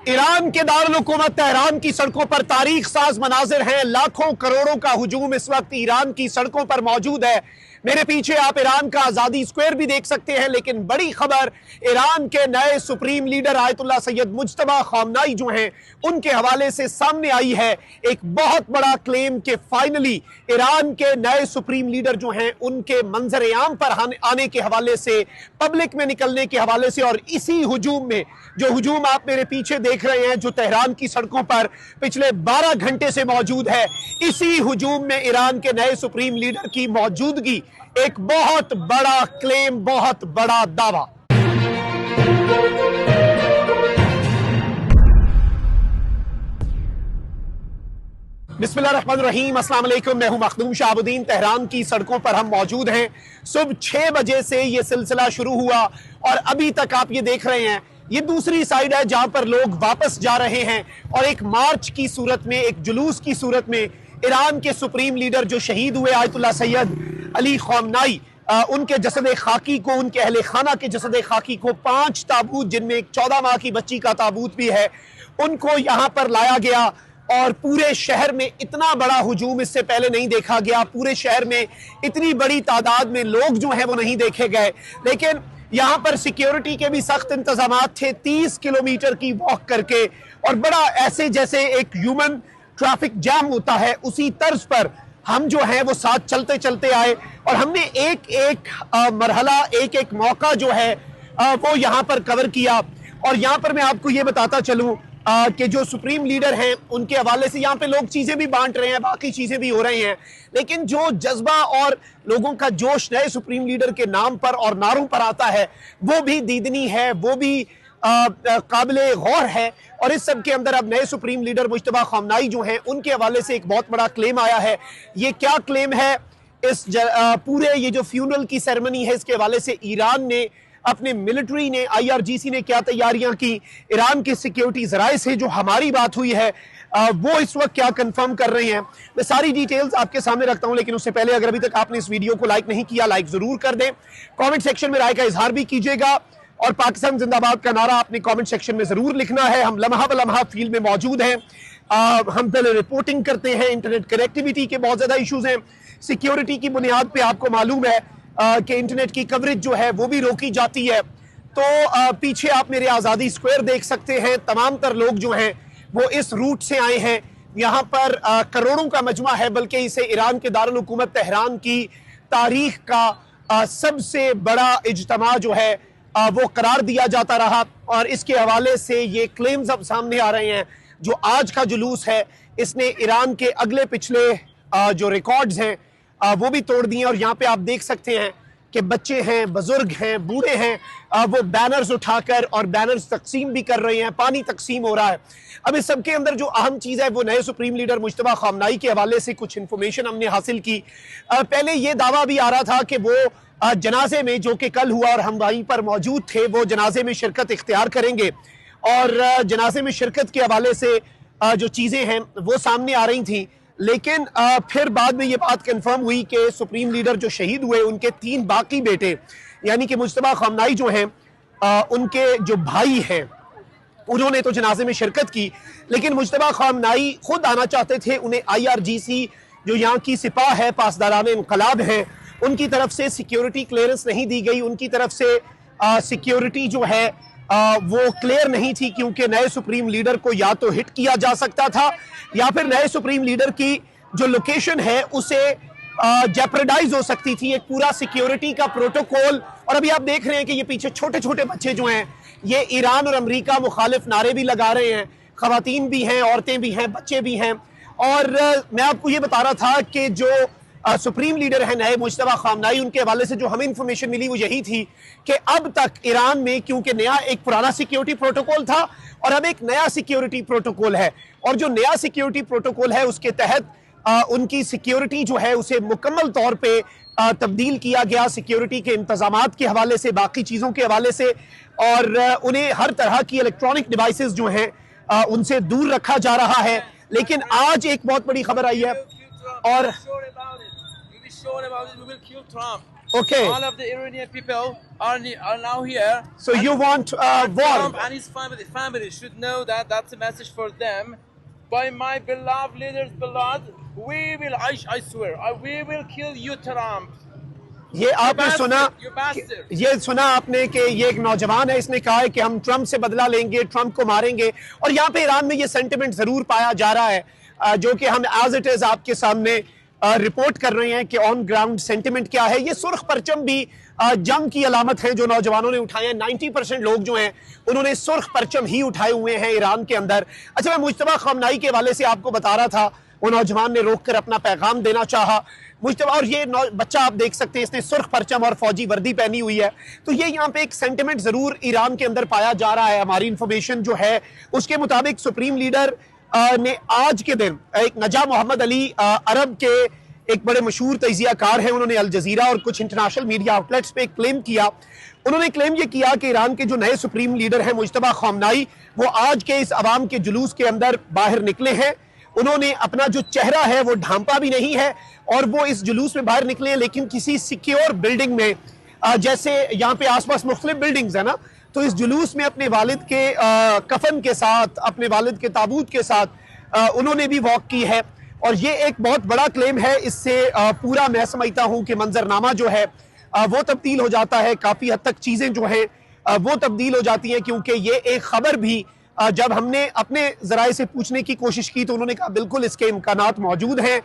Iran के दारुल हुकूमत Tehran की सड़कों पर तारीख साज मनाजिर हैं। लाखों करोड़ों का हुजूम इस वक्त ईरान की सड़कों पर मौजूद है। मेरे पीछे आप ईरान का आज़ादी स्क्वायर भी देख सकते हैं। लेकिन बड़ी खबर ईरान के नए supreme leader Ayatollah Syed Mojtaba Khamenei जो हैं उनके हवाले से सामने आई है। एक बहुत बड़ा क्लेम कि फाइनली ईरान के नए सुप्रीम लीडर जो हैं उनके मंजर आम पर आने के हवाले से, पब्लिक में निकलने के हवाले से, और इसी हुजूम में जो हुजूम आप मेरे पीछे देख रहे हैं जो तेहरान की सड़कों पर पिछले 12 घंटे से मौजूद है, इसी हुजूम में ईरान के नए सुप्रीम लीडर की मौजूदगी एक बहुत बड़ा क्लेम, बहुत बड़ा दावा। बिस्मिल्लाहिर्रहमानिर्रहीम, अस्सलाम वालेकुम। मैं हूं मखदूम शाहबुद्दीन। तेहरान की सड़कों पर हम मौजूद हैं। सुबह 6 बजे से ये सिलसिला शुरू हुआ और अभी तक आप ये देख रहे हैं, ये दूसरी साइड है जहां पर लोग वापस जा रहे हैं और एक मार्च की सूरत में, एक जुलूस की सूरत में ईरान के सुप्रीम लीडर जो शहीद हुए आयतुल्लाह सैयद अली खामनाई, उनके जसद खाकी को, उनके अहले खाना के जसद खाकी को 5 ताबूत, जिनमें एक 14 माह की बच्ची का ताबूत भी है, उनको यहां पर लाया गया। और पूरे शहर में इतना बड़ा हुजूम इससे पहले नहीं देखा गया। पूरे शहर में इतनी बड़ी तादाद में लोग जो हैं वो नहीं देखे गए। लेकिन यहाँ पर सिक्योरिटी के भी सख्त इंतजामात थे। 30 किलोमीटर की वॉक करके, और बड़ा ऐसे जैसे एक ह्यूमन ट्रैफिक जैम होता है उसी तर्ज पर हम जो है वो साथ चलते चलते आए और हमने एक एक मरहला, एक एक मौका जो है वो यहाँ पर कवर किया। और यहाँ पर मैं आपको ये बताता चलूँ कि जो सुप्रीम लीडर हैं उनके हवाले से यहाँ पे लोग चीजें भी बांट रहे हैं, बाकी चीजें भी हो रही हैं, लेकिन जो जज्बा और लोगों का जोश नए सुप्रीम लीडर के नाम पर और नारों पर आता है वो भी दीदनी है, वो भी काबिले गौर है। और इस सब के अंदर अब नए सुप्रीम लीडर मुज्तबा खामनाई जो हैं उनके हवाले से एक बहुत बड़ा क्लेम आया है। ये क्या क्लेम है? इस पूरे ये जो फ्यूनरल की सेरेमनी है इसके हवाले से ईरान ने, अपने मिलिट्री ने, IRGC ने क्या तैयारियां की, ईरान के सिक्योरिटी जराए से जो हमारी बात हुई है वो इस वक्त क्या कंफर्म कर रहे हैं, मैं सारी डिटेल्स आपके सामने रखता हूं। लेकिन उससे पहले अगर अभी तक आपने इस वीडियो को लाइक नहीं किया, लाइक जरूर कर दें। कमेंट सेक्शन में राय का इजहार भी कीजिएगा और पाकिस्तान जिंदाबाद का नारा अपने कमेंट सेक्शन में जरूर लिखना है। हम लम्हा ब लम्हा फील्ड में मौजूद हैं। हम पहले रिपोर्टिंग करते हैं। इंटरनेट कनेक्टिविटी के बहुत ज्यादा इशूज हैं। सिक्योरिटी की बुनियाद पे आपको मालूम है कि इंटरनेट की कवरेज जो है वो भी रोकी जाती है। तो पीछे आप मेरे आज़ादी स्क्वायर देख सकते हैं। तमाम तर लोग जो हैं वो इस रूट से आए हैं। यहाँ पर करोड़ों का मजमा है, बल्कि इसे ईरान के दारुल हुकूमत तेहरान की तारीख का सबसे बड़ा इज्तिमा जो है वो करार दिया जाता रहा। और इसके हवाले से ये क्लेम्स अब सामने आ रहे हैं। जो आज का जुलूस है इसने ईरान के अगले पिछले जो रिकॉर्ड्स हैं वो भी तोड़ दिए। और यहाँ पे आप देख सकते हैं कि बच्चे हैं, बुजुर्ग हैं, बूढ़े हैं, वो बैनर्स उठाकर और बैनर्स तकसीम भी कर रहे हैं, पानी तकसीम हो रहा है। अब इस सब के अंदर जो अहम चीज़ है वो नए सुप्रीम लीडर मुज्तबा खामनाई के हवाले से कुछ इंफॉर्मेशन हमने हासिल की। पहले ये दावा भी आ रहा था कि वो जनाजे में, जो कि कल हुआ और हम वहीं पर मौजूद थे, वो जनाजे में शिरकत इख्तियार करेंगे। और जनाजे में शिरकत के हवाले से जो चीज़ें हैं वो सामने आ रही थी। लेकिन फिर बाद में ये बात कंफर्म हुई कि सुप्रीम लीडर जो शहीद हुए उनके 3 बाकी बेटे, यानी कि मुज्तबा खामनाई जो हैं उनके जो भाई हैं उन्होंने तो जनाजे में शिरकत की। लेकिन मुज्तबा खामनाई खुद आना चाहते थे। उन्हें IRGC जो यहाँ की सिपाह है, पासदारान इनकलाब हैं, उनकी तरफ से सिक्योरिटी क्लियरेंस नहीं दी गई। उनकी तरफ से सिक्योरिटी जो है वो क्लियर नहीं थी, क्योंकि नए सुप्रीम लीडर को या तो हिट किया जा सकता था या फिर नए सुप्रीम लीडर की जो लोकेशन है उसे जेपरडाइज हो सकती थी। एक पूरा सिक्योरिटी का प्रोटोकॉल। और अभी आप देख रहे हैं कि ये पीछे छोटे छोटे बच्चे जो हैं ये ईरान और अमेरिका मुखालिफ नारे भी लगा रहे हैं। खवातीन भी हैं, औरतें भी हैं, बच्चे भी हैं। और मैं आपको ये बता रहा था कि जो सुप्रीम लीडर है नए मुज्तबा खामनाई, उनके हवाले से जो हमें इंफॉर्मेशन मिली वो यही थी कि अब तक ईरान में, क्योंकि नया एक पुराना सिक्योरिटी प्रोटोकॉल था और अब एक नया सिक्योरिटी प्रोटोकॉल है, और जो नया सिक्योरिटी प्रोटोकॉल है उसके तहत उनकी सिक्योरिटी जो है उसे मुकम्मल तौर पे तब्दील किया गया, सिक्योरिटी के इंतजामात के हवाले से, बाकी चीज़ों के हवाले से। और उन्हें हर तरह की इलेक्ट्रॉनिक डिवाइसेस जो हैं उनसे दूर रखा जा रहा है। लेकिन आज एक बहुत बड़ी खबर आई है और Okay. All of the Iranian people are now here. So you want Trump war? and his family should know that that's a message for them. By my beloved leader's blood, we will, I swear, we will kill you, Trump. ये आपने सुना, You bastard. ये सुना आपने कि ये एक नौजवान है, इसने कहा है कि हम ट्रम्प से बदला लेंगे, ट्रम्प को मारेंगे। और यहाँ पे ईरान में ये सेंटिमेंट जरूर पाया जा रहा है, जो कि हम एज इट इज आपके सामने रिपोर्ट कर रहे हैं कि ऑन ग्राउंड सेंटिमेंट क्या है। ये सुर्ख परचम भी जंग की अलामत है जो नौजवानों ने उठाए हैं। 90% लोग जो हैं उन्होंने सुर्ख परचम ही उठाए हुए हैं ईरान के अंदर। अच्छा, मैं मुज्तबा खामनाई के हवाले से आपको बता रहा था, वो नौजवान ने रोक कर अपना पैगाम देना चाहा। मुज्तबा, और ये बच्चा आप देख सकते हैं, इसने सुर्ख परचम और फौजी वर्दी पहनी हुई है। तो ये यहाँ पे एक सेंटिमेंट जरूर ईरान के अंदर पाया जा रहा है। हमारी इंफॉर्मेशन जो है उसके मुताबिक सुप्रीम लीडर ने आज के दिन एक नजा मोहम्मद अली अरब के एक बड़े मशहूर तजियाकार हैं, उन्होंने अल जजीरा और कुछ इंटरनेशनल मीडिया आउटलेट्स पे क्लेम किया। उन्होंने क्लेम ये किया कि ईरान के जो नए सुप्रीम लीडर हैं मुज्तबा खामनाई, वो आज के इस अवाम के जुलूस के अंदर बाहर निकले हैं। उन्होंने अपना जो चेहरा है वो ढांपा भी नहीं है और वो इस जुलूस में बाहर निकले हैं, लेकिन किसी सिक्योर बिल्डिंग में, जैसे यहाँ पे आसपास मुख्तलिफ बिल्डिंग्स है ना, तो इस जुलूस में अपने वालिद के कफन के साथ, अपने वालिद के ताबूत के साथ उन्होंने भी वॉक की है। और ये एक बहुत बड़ा क्लेम है। इससे पूरा मैं समझता हूँ कि मंजरनामा जो है वो तब्दील हो जाता है, काफ़ी हद तक चीज़ें जो हैं वो तब्दील हो जाती हैं, क्योंकि ये एक खबर भी जब हमने अपने ज़राए से पूछने की कोशिश की तो उन्होंने कहा बिल्कुल इसके इम्कानात मौजूद हैं,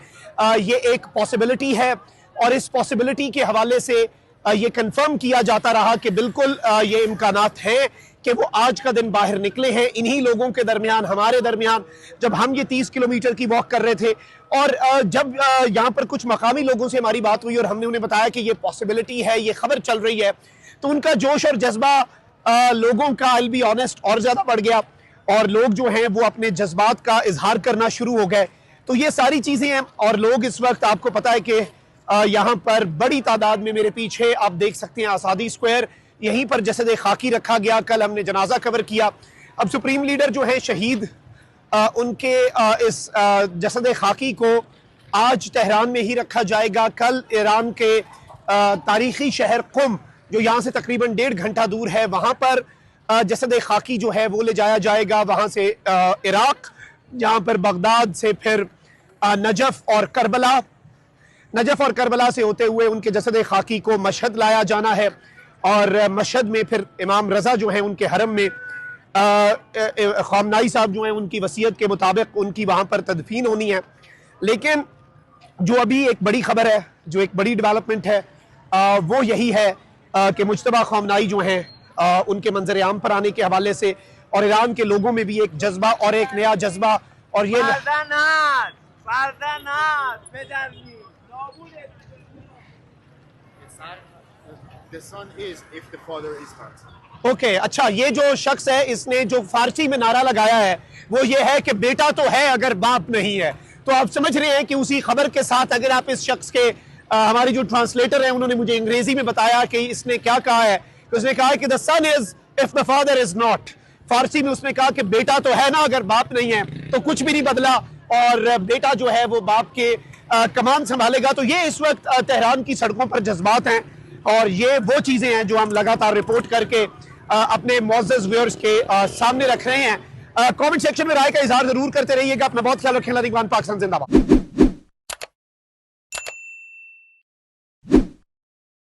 ये एक पॉसिबिलिटी है। और इस पॉसिबिलिटी के हवाले से ये कंफर्म किया जाता रहा कि बिल्कुल ये इम्कानात हैं कि वो आज का दिन बाहर निकले हैं। इन्हीं लोगों के दरमियान, हमारे दरमियान, जब हम ये 30 किलोमीटर की वॉक कर रहे थे और जब यहाँ पर कुछ मकामी लोगों से हमारी बात हुई और हमने उन्हें बताया कि ये पॉसिबिलिटी है, ये खबर चल रही है, तो उनका जोश और जज्बा लोगों का, आई विल बी ऑनेस्ट, और ज़्यादा बढ़ गया और लोग जो हैं वो अपने जज्बात का इजहार करना शुरू हो गए। तो ये सारी चीज़ें हैं और लोग इस वक्त, आपको पता है कि यहाँ पर बड़ी तादाद में, मेरे पीछे आप देख सकते हैं आज़ादी स्क्वायर, यहीं पर जसद खाकी रखा गया। कल हमने जनाजा कवर किया। अब सुप्रीम लीडर जो है शहीद, उनके इस जसद खाकी को आज तेहरान में ही रखा जाएगा। कल ईरान के तारीखी शहर कुम, जो यहाँ से तकरीबन 1.5 घंटा दूर है, वहाँ पर जसद खाकी जो है वो ले जाया जाएगा। वहाँ से इराक, जहाँ पर बगदाद से फिर नजफ और करबला से होते हुए उनके जसद खाकी को मशहद लाया जाना है और मशहद में फिर इमाम रज़ा जो हैं उनके हरम में खामनाई साहब जो हैं उनकी वसीयत के मुताबिक उनकी वहाँ पर तदफीन होनी है। लेकिन जो अभी एक बड़ी खबर है, जो एक बड़ी डेवलपमेंट है, वो यही है कि मुज्तबा खामनाई जो हैं उनके मंजर आम पर आने के हवाले से और ईरान के लोगों में भी एक जज्बा और एक नया जज्बा, और ये The son is if the father is not. Okay, अच्छा, ये जो शख्स है इसने जो फारसी में नारा लगाया है वो ये है कि बेटा तो है अगर बाप नहीं है। तो आप समझ रहे हैं कि उसी खबर के साथ अगर आप इस शख्स के, हमारी जो ट्रांसलेटर हैं उन्होंने मुझे अंग्रेजी में बताया कि इसने क्या कहा है, तो उसने कहा है कि the son is if the father is not. फारसी में उसने कहा कि बेटा तो है ना अगर बाप नहीं है, तो कुछ भी नहीं बदला और बेटा जो है वो बाप के कमान संभालेगा। तो ये इस वक्त तेहरान की सड़कों पर जज्बात हैं और ये वो चीज़ें हैं जो हम लगातार रिपोर्ट करके अपने मुअज़्ज़ज़ व्यूअर्स के सामने रख रहे हैं। कमेंट सेक्शन में राय का इजहार जरूर करते रहिएगा। अपना बहुत ख्याल रखें। पाकिस्तान जिंदाबाद।